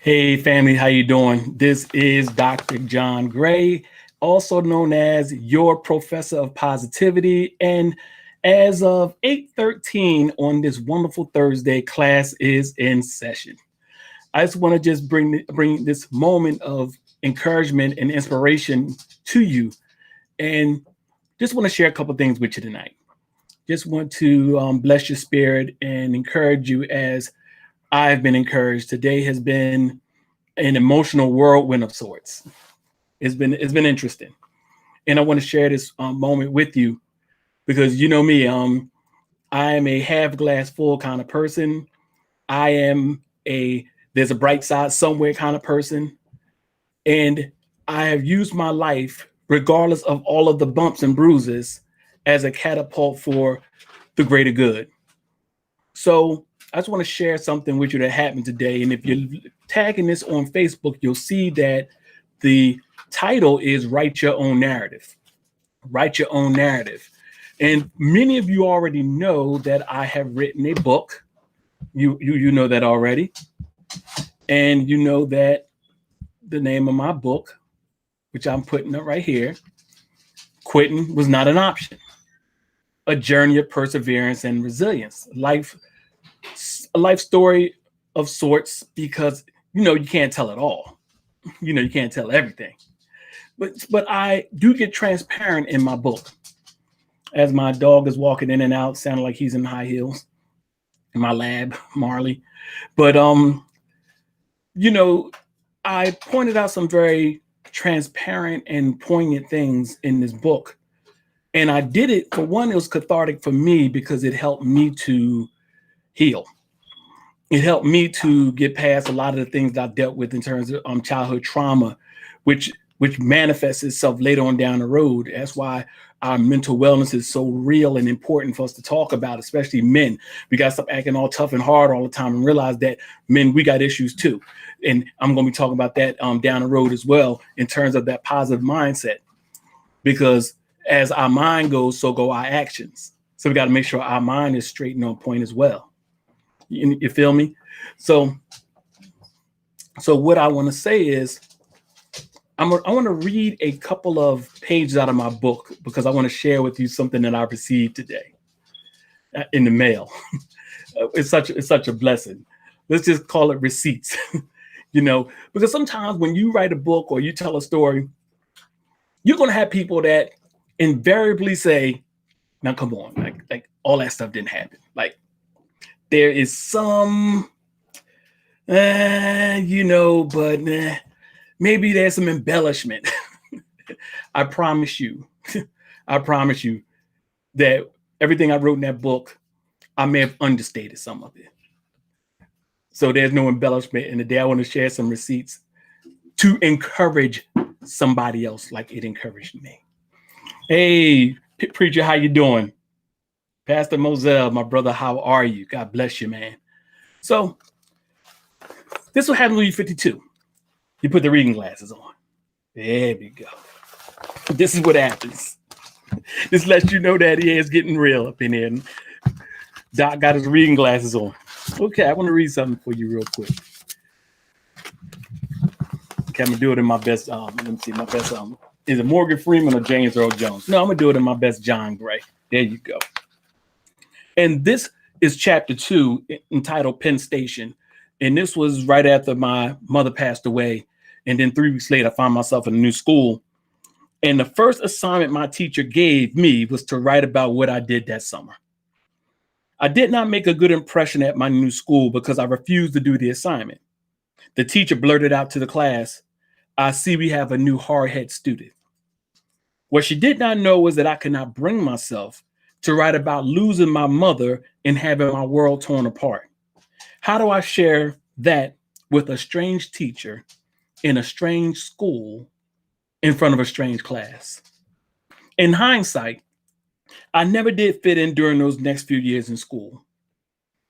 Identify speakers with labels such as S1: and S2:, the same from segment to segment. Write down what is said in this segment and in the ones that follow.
S1: Hey family, how you doing? This is Dr. John Gray, also known as your professor of positivity. And as of 8:13 on this wonderful Thursday, class is in session. I just want to just bring this moment of encouragement and inspiration to you, and just want to share a couple things with you tonight. Just want to bless your spirit and encourage you as I've been encouraged. Today has been an emotional whirlwind of sorts. It's been interesting, and I want to share this moment with you because you know me. I am a half glass full kind of person. I am a there's a bright side somewhere kind of person, and I have used my life, regardless of all of the bumps and bruises, as a catapult for the greater good. So I just want to share something with you that happened today. And if you're tagging this on Facebook, you'll see that the title is Write Your Own Narrative. Write Your Own Narrative. And many of you already know that I have written a book. You know that already. And you know that the name of my book, which I'm putting up right here, Quitting Was Not an Option. A journey of perseverance and resilience. A life story of sorts because you can't tell it all. You can't tell everything. But I do get transparent in my book. As my dog is walking in and out, sounding like he's in high heels in my lab, Marley. But you know, I pointed out some very transparent and poignant things in this book. And I did it for one, it was cathartic for me because it helped me to heal. It helped me to get past a lot of the things that I dealt with in terms of childhood trauma, which manifests itself later on down the road. That's why our mental wellness is so real and important for us to talk about, especially men. We got to stop acting all tough and hard all the time and realize that men, we got issues too. And I'm going to be talking about that down the road as well in terms of that positive mindset, because as our mind goes, so go our actions. So we got to make sure our mind is straight and on point as well. You feel me? So what I want to say is I want to read a couple of pages out of my book because I want to share with you something that I received today in the mail. It's such a blessing. Let's just call it receipts, because sometimes when you write a book or you tell a story, you're going to have people that invariably say, now come on, like all that stuff didn't happen. Like there is some, but maybe there's some embellishment. I promise you, I promise you that everything I wrote in that book, I may have understated some of it. So there's no embellishment. And today I want to share some receipts to encourage somebody else like it encouraged me. Hey, preacher, how you doing? Pastor Moselle, my brother, how are you? God bless you, man. So this will happen when you're 52. You put the reading glasses on. There we go. This is what happens. This lets you know that it's getting real up in here. Doc got his reading glasses on. Okay, I want to read something for you real quick. Okay, I'm gonna do it in my best. Let me see, my best. Is it Morgan Freeman or James Earl Jones? No, I'm gonna do it in my best John Gray. There you go. And this is chapter 2, entitled Penn Station. And this was right after my mother passed away. And then 3 weeks later, I found myself in a new school. And the first assignment my teacher gave me was to write about what I did that summer. I did not make a good impression at my new school because I refused to do the assignment. The teacher blurted out to the class, "I see we have a new hard-head student." What she did not know was that I could not bring myself to write about losing my mother and having my world torn apart. How do I share that with a strange teacher in a strange school in front of a strange class? In hindsight, I never did fit in during those next few years in school.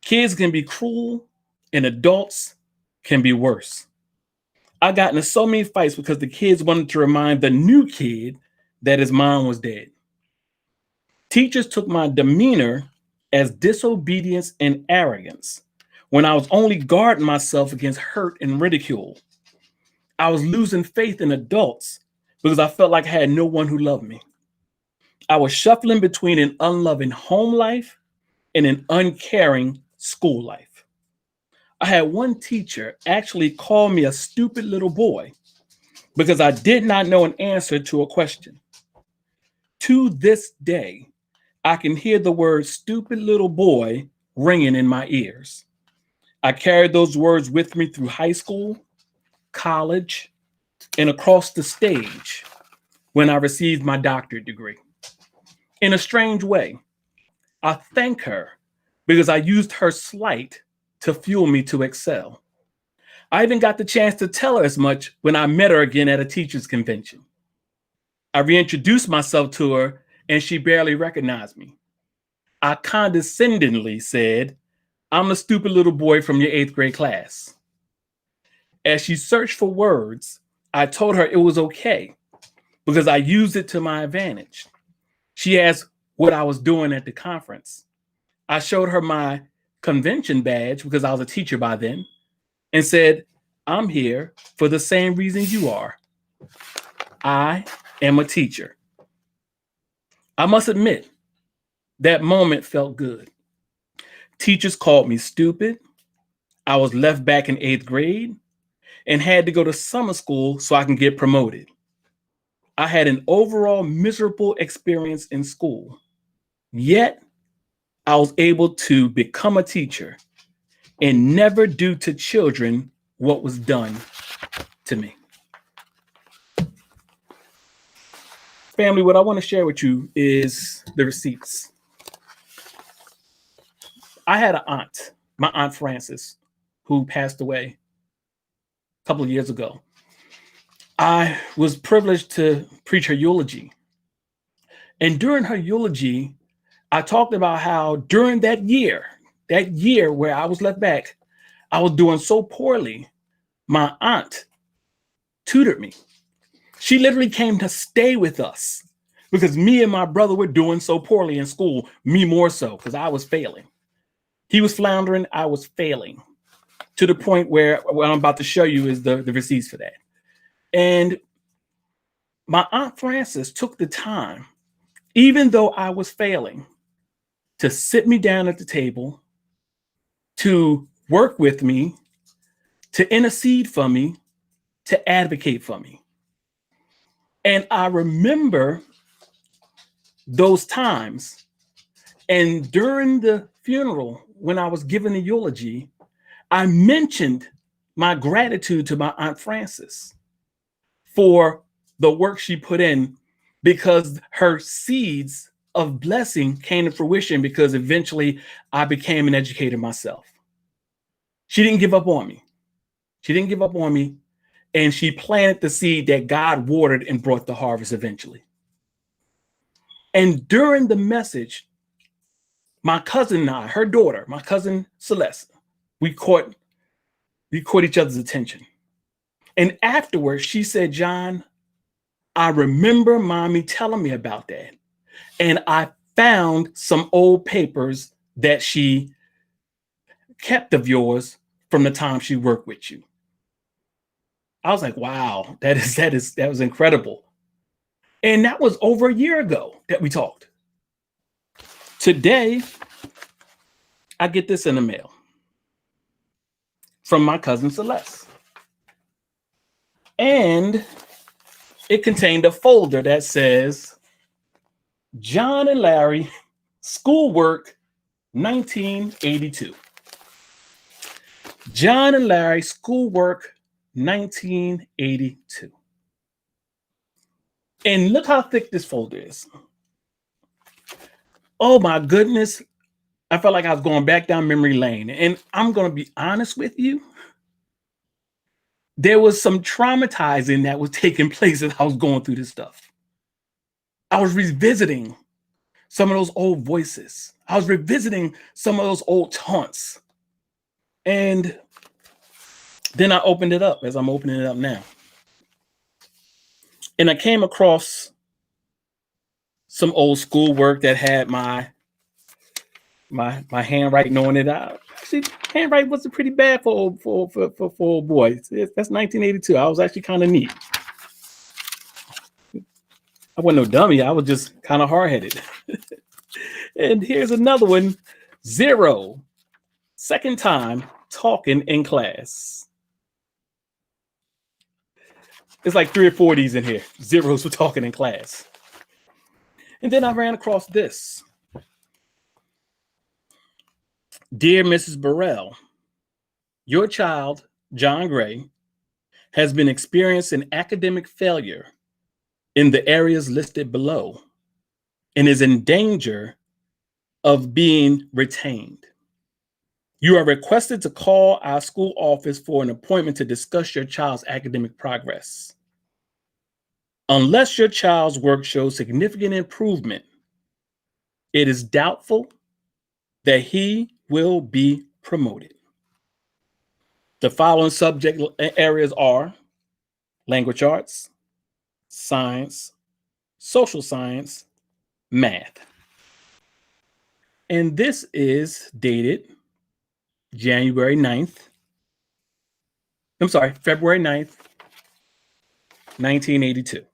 S1: Kids can be cruel and adults can be worse. I got into so many fights because the kids wanted to remind the new kid that his mom was dead. Teachers took my demeanor as disobedience and arrogance, when I was only guarding myself against hurt and ridicule. I was losing faith in adults because I felt like I had no one who loved me. I was shuffling between an unloving home life and an uncaring school life. I had one teacher actually call me a stupid little boy because I did not know an answer to a question. To this day, I can hear the word stupid little boy ringing in my ears. I carried those words with me through high school, college, and across the stage when I received my doctorate degree. In a strange way, I thank her because I used her slight to fuel me to excel. I even got the chance to tell her as much when I met her again at a teacher's convention. I reintroduced myself to her and she barely recognized me. I condescendingly said, "I'm the stupid little boy from your 8th grade class." As she searched for words, I told her it was okay because I used it to my advantage. She asked what I was doing at the conference. I showed her my convention badge because I was a teacher by then and said, "I'm here for the same reason you are. I am a teacher." I must admit, that moment felt good. Teachers called me stupid. I was left back in 8th grade and had to go to summer school so I can get promoted. I had an overall miserable experience in school. Yet, I was able to become a teacher and never do to children what was done to me. Family, what I want to share with you is the receipts. I had an aunt, my Aunt Frances, who passed away a couple of years ago. I was privileged to preach her eulogy. And during her eulogy, I talked about how during that year where I was left back, I was doing so poorly. My aunt tutored me. She literally came to stay with us because me and my brother were doing so poorly in school, me more so because I was failing. He was floundering, I was failing to the point where what I'm about to show you is the receipts for that. And my Aunt Frances took the time, even though I was failing, to sit me down at the table, to work with me, to intercede for me, to advocate for me. And I remember those times. And during the funeral, when I was giving the eulogy, I mentioned my gratitude to my Aunt Frances for the work she put in because her seeds of blessing came to fruition because eventually I became an educator myself. She didn't give up on me. She didn't give up on me. And she planted the seed that God watered and brought the harvest eventually. And during the message, my cousin and I, her daughter, my cousin Celeste, we caught each other's attention. And afterwards, she said, "John, I remember mommy telling me about that. And I found some old papers that she kept of yours from the time she worked with you." I was like, wow, that was incredible. And that was over a year ago that we talked. Today, I get this in the mail from my cousin Celeste. And it contained a folder that says, "John and Larry, Schoolwork 1982. John and Larry, Schoolwork 1982. And look how thick this folder is. Oh my goodness. I felt like I was going back down memory lane. And I'm going to be honest with you. There was some traumatizing that was taking place as I was going through this stuff. I was revisiting some of those old voices. I was revisiting some of those old taunts. And then I opened it up as I'm opening it up now. And I came across some old schoolwork that had my handwriting on it. I actually handwriting wasn't pretty bad for old boy. That's 1982. I was actually kind of neat. I wasn't no dummy. I was just kind of hard-headed. And here's another one. 0. Second time talking in class. It's like 3 or 4 of these in here. 0s for talking in class. And then I ran across this. Dear Mrs. Burrell, your child, John Gray, has been experiencing academic failure in the areas listed below and is in danger of being retained. You are requested to call our school office for an appointment to discuss your child's academic progress. Unless your child's work shows significant improvement, it is doubtful that he will be promoted. The following subject areas are language arts, science, social science, math. And this is dated February 9th, 1982.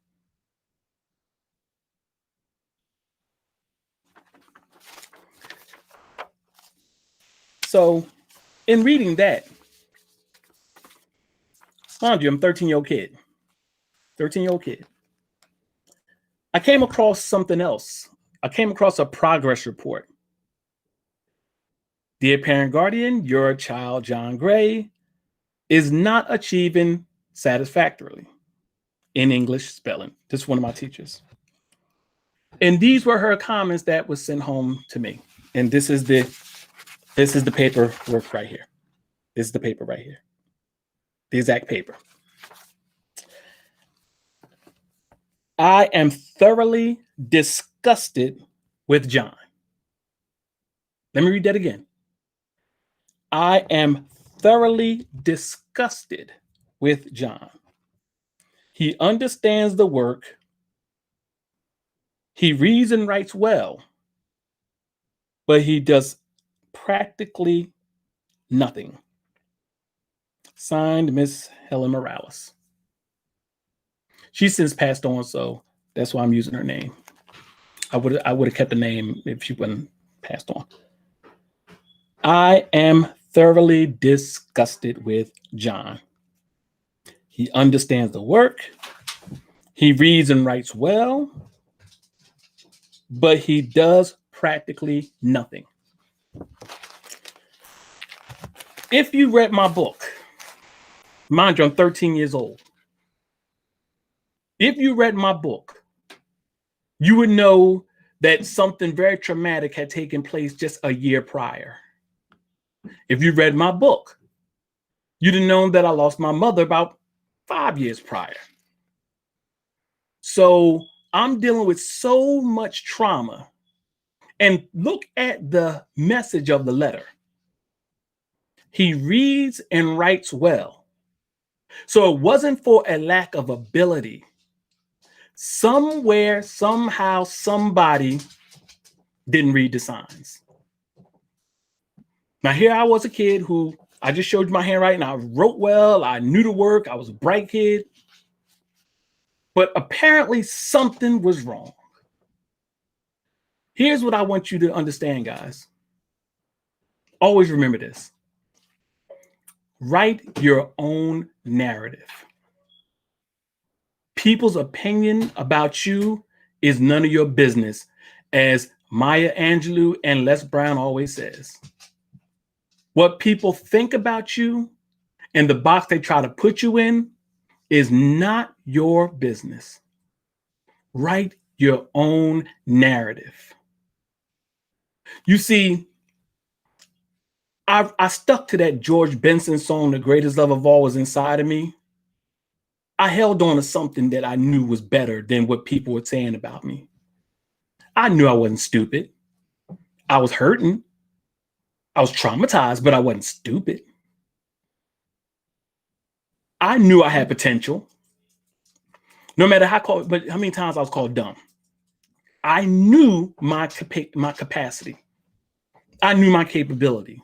S1: So in reading that, mind you, I'm a 13-year-old kid. 13-year-old kid. I came across something else. I came across a progress report. Dear parent guardian, your child, John Gray, is not achieving satisfactorily in English spelling. This is one of my teachers. And these were her comments that was sent home to me. And this is the paperwork right here. This is the paper right here. The exact paper. I am thoroughly disgusted with John. Let me read that again. I am thoroughly disgusted with John. He understands the work. He reads and writes well, but he does practically nothing. Signed, Miss Helen Morales. She's since passed on, so that's why I'm using her name. I would have kept the name if she wasn't passed on. I am thoroughly disgusted with John. He understands the work. He reads and writes well, but he does practically nothing. If you read my book, mind you, I'm 13 years old. If you read my book, you would know that something very traumatic had taken place just a year prior. If you read my book, you'd have known that I lost my mother about 5 years prior. So I'm dealing with so much trauma. And look at the message of the letter. He reads and writes well. So it wasn't for a lack of ability. Somewhere, somehow, somebody didn't read the signs. Now, here I was a kid who, I just showed you my handwriting. I wrote well. I knew the work. I was a bright kid. But apparently something was wrong. Here's what I want you to understand, guys. Always remember this. Write your own narrative. People's opinion about you is none of your business, as Maya Angelou and Les Brown always says. What people think about you and the box they try to put you in is not your business. Write your own narrative. You see, I stuck to that George Benson song, The Greatest Love of All Was Inside of Me. I held on to something that I knew was better than what people were saying about me. I knew I wasn't stupid. I was hurting. I was traumatized, but I wasn't stupid. I knew I had potential. No matter how many times I was called dumb. I knew my capacity. I knew my capability.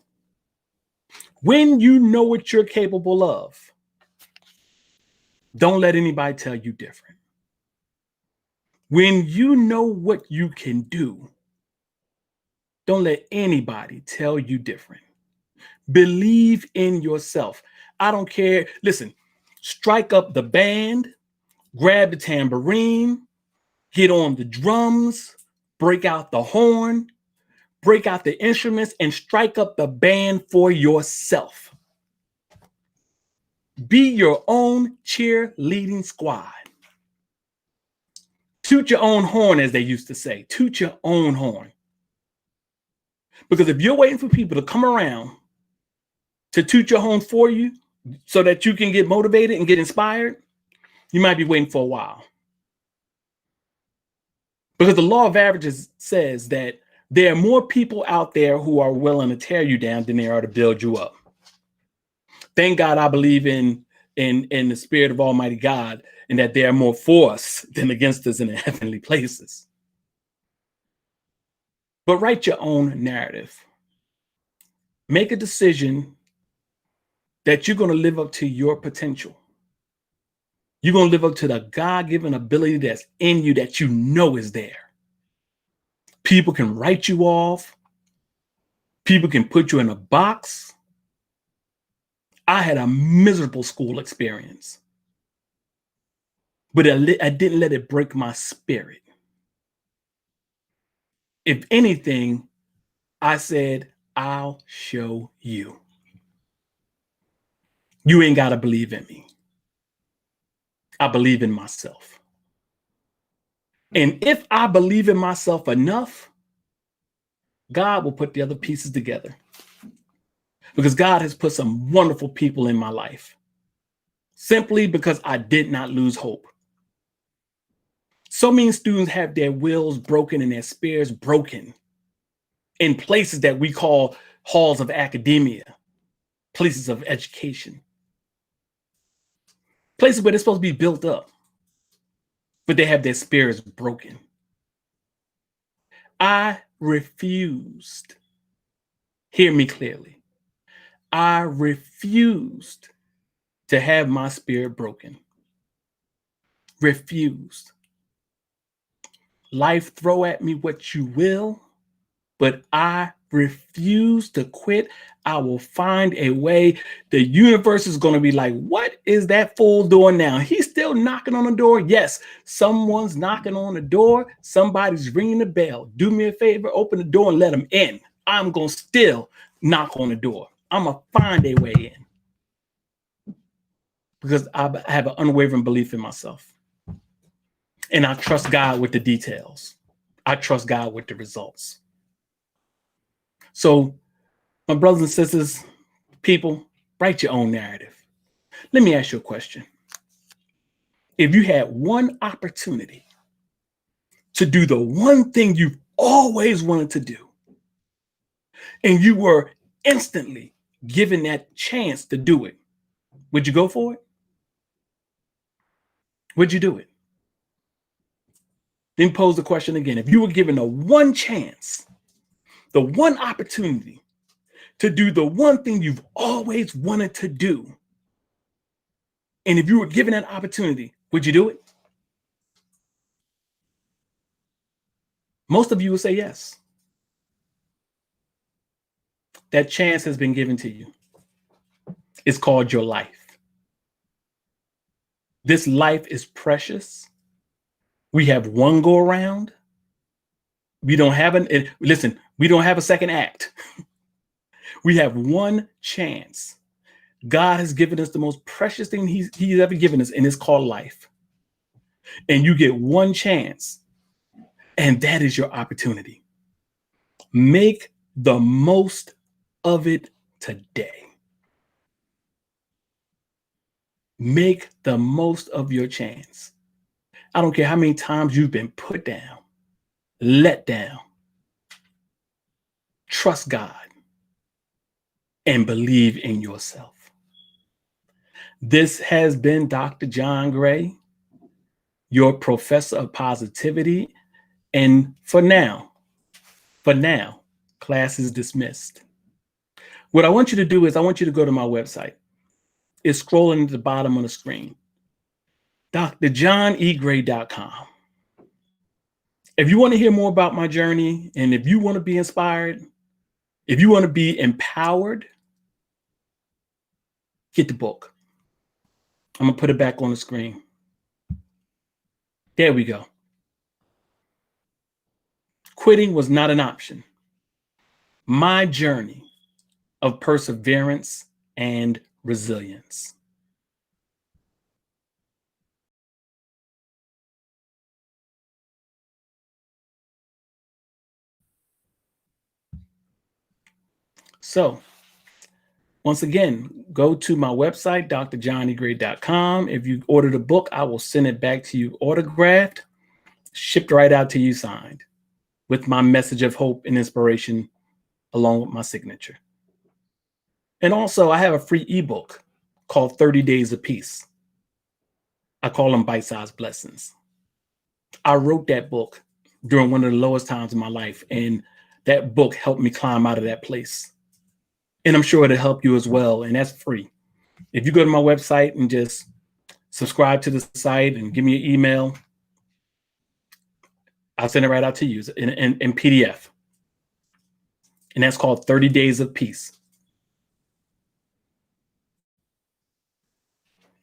S1: When you know what you're capable of, don't let anybody tell you different. When you know what you can do, don't let anybody tell you different. Believe in yourself. I don't care. Listen, strike up the band, grab the tambourine, get on the drums, break out the horn, break out the instruments, and strike up the band for yourself. Be your own cheerleading squad. Toot your own horn, as they used to say. Toot your own horn. Because if you're waiting for people to come around to toot your horn for you so that you can get motivated and get inspired, you might be waiting for a while. Because the law of averages says that there are more people out there who are willing to tear you down than there are to build you up. Thank God I believe in the spirit of Almighty God, and that there are more for us than against us in the heavenly places. But write your own narrative. Make a decision that you're going to live up to your potential. You're going to live up to the God-given ability that's in you that you know is there. People can write you off. People can put you in a box. I had a miserable school experience, but I didn't let it break my spirit. If anything, I said, I'll show you. You ain't got to believe in me. I believe in myself. And if I believe in myself enough, God will put the other pieces together. Because God has put some wonderful people in my life, simply because I did not lose hope. So many students have their wills broken and their spirits broken in places that we call halls of academia, places of education, places where they're supposed to be built up, but they have their spirits broken. I refused. Hear me clearly. I refused to have my spirit broken. Refused. Life throw at me what you will, but I refuse to quit. I will find a way. The universe is going to be like, what is that fool doing now? He's still knocking on the door. Yes, someone's knocking on the door. Somebody's ringing the bell. Do me a favor, open the door and let them in. I'm going to still knock on the door. I'm going to find a way in. Because I have an unwavering belief in myself. And I trust God with the details. I trust God with the results. So, my brothers and sisters, people, write your own narrative. Let me ask you a question. If you had one opportunity to do the one thing you've always wanted to do, and you were instantly given that chance to do it, would you go for it? Would you do it? Then pose the question again. If you were given the one chance, the one opportunity to do the one thing you've always wanted to do, and if you were given that opportunity, would you do it? Most of you will say yes. That chance has been given to you. It's called your life. This life is precious. We have one go around. We don't have we don't have a second act. We have one chance. God has given us the most precious thing he's ever given us, and it's called life. And you get one chance, and that is your opportunity. Make the most of it today. Make the most of your chance. I don't care how many times you've been put down, let down. Trust God and believe in yourself. This has been Dr. John Gray, your professor of positivity. And for now, class is dismissed. What I want you to do is I want you to go to my website. It's scrolling at the bottom of the screen. drjohnegray.com. If you want to hear more about my journey, and if you want to be inspired, if you want to be empowered, get the book. I'm going to put it back on the screen. There we go. Quitting was not an option. My journey of perseverance and resilience. So, once again, go to my website, drjohnegray.com. If you order the book, I will send it back to you autographed, shipped right out to you signed, with my message of hope and inspiration along with my signature. And also, I have a free ebook called 30 Days of Peace. I call them bite-sized blessings. I wrote that book during one of the lowest times in my life, and that book helped me climb out of that place. And I'm sure it'll help you as well, and that's free. If you go to my website and just subscribe to the site and give me an email, I'll send it right out to you in PDF. And that's called 30 Days of Peace.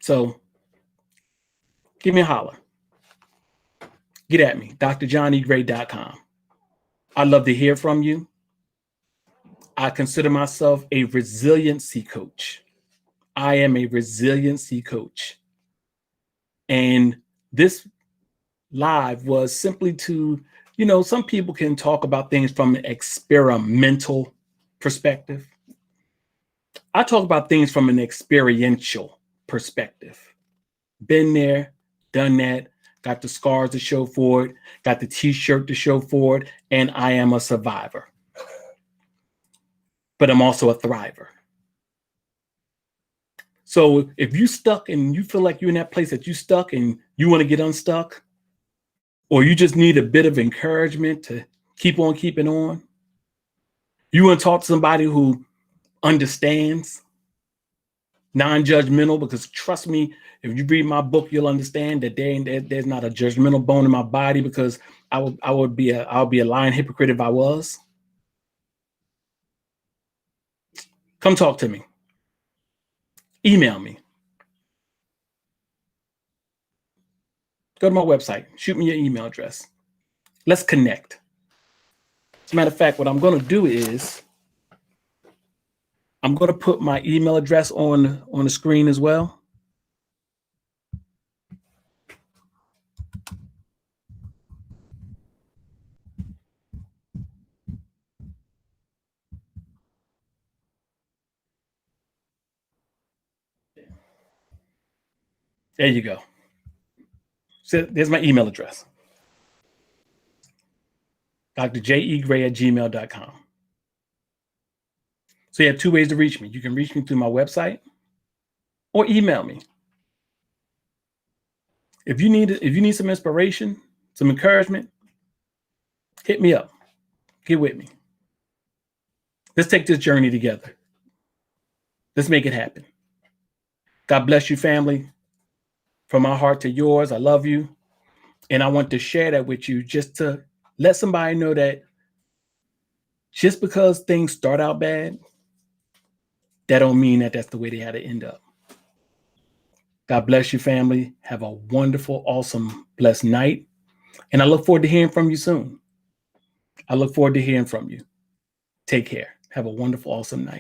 S1: So give me a holler. Get at me, drjohnegray.com. I'd love to hear from you. I consider myself a resiliency coach. I am a resiliency coach. And this live was simply to, some people can talk about things from an experimental perspective. I talk about things from an experiential perspective. Been there, done that, got the scars to show for it, got the t-shirt to show for it, and I am a survivor. But I'm also a thriver. So if you stuck and you feel like you're in that place that you stuck and you want to get unstuck, or you just need a bit of encouragement to keep on keeping on, you want to talk to somebody who understands, non-judgmental, because trust me, if you read my book, you'll understand that there's not a judgmental bone in my body, because I'll be a lying hypocrite if I was. Come talk to me. Email me. Go to my website. Shoot me your email address. Let's connect. As a matter of fact, what I'm going to do is I'm going to put my email address on the screen as well. There you go. So there's my email address. drjegray@gmail.com. So you have two ways to reach me. You can reach me through my website or email me. If you need some inspiration, some encouragement, hit me up. Get with me. Let's take this journey together. Let's make it happen. God bless you, family. From my heart to yours, I love you. And I want to share that with you, just to let somebody know that just because things start out bad, that don't mean that that's the way they had to end up. God bless you, family. Have a wonderful, awesome, blessed night. And I look forward to hearing from you soon. I look forward to hearing from you. Take care. Have a wonderful, awesome night.